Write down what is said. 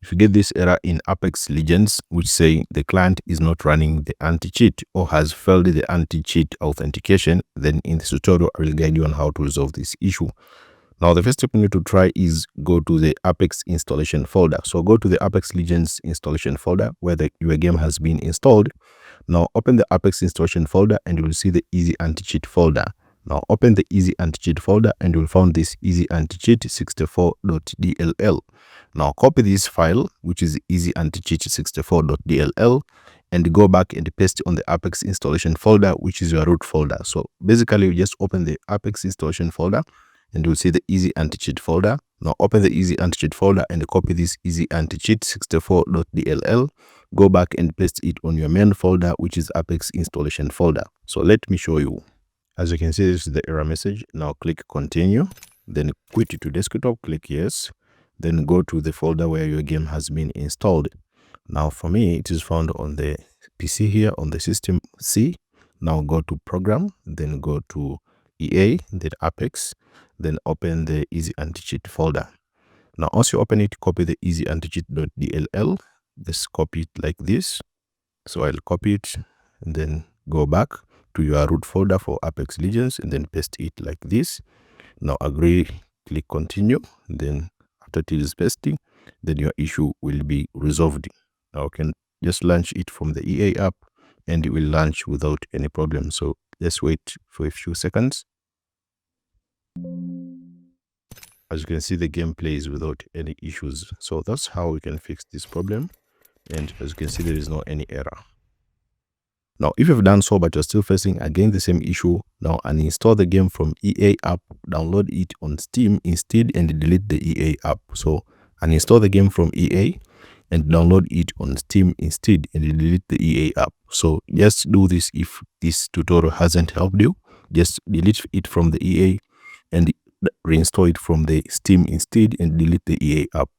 If you get this error in Apex Legends, which say the client is not running the anti-cheat or has failed the anti-cheat authentication, then in this tutorial, I will guide you on how to resolve this issue. Now, the first step you need to try is go to the Apex installation folder. So go to the Apex Legends installation folder where your game has been installed. Now open the Apex installation folder and you will see the EasyAntiCheat folder. Now open the EasyAntiCheat folder and you will find this EasyAntiCheat64.dll. Now copy this file, which is EasyAntiCheat64.dll, and go back and paste it on the Apex installation folder, which is your root folder. So basically, you just open the Apex installation folder and you'll see the EasyAntiCheat folder. Now open the EasyAntiCheat folder and copy this EasyAntiCheat64.dll. Go back and paste it on your main folder, which is Apex installation folder. So let me show you. As you can see, this is the error message. Now click continue, then quit to desktop, click yes, then go to the folder where your game has been installed. Now for me, it is found on the PC here on the system C. Now go to program, then go to EA, then Apex, then open the EasyAntiCheat folder. Now once you open it, copy the EasyAntiCheat.dll. Just copy it like this. So I'll copy it and then go back to your root folder for Apex Legends and then paste it like this. Now agree, click continue. Then after it is pasting, then your issue will be resolved. Now you can just launch it from the EA app and it will launch without any problem. So just wait for a few seconds. As you can see, the game plays without any issues. So that's how we can fix this problem. And as you can see, there is no any error. Now, if you've done so, but you're still facing again the same issue, now uninstall the game from EA app, download it on Steam instead, and delete the EA app. So uninstall the game from EA and download it on Steam instead, and delete the EA app. So just do this. If this tutorial hasn't helped you, just delete it from the EA and reinstall it from the Steam instead and delete the EA app.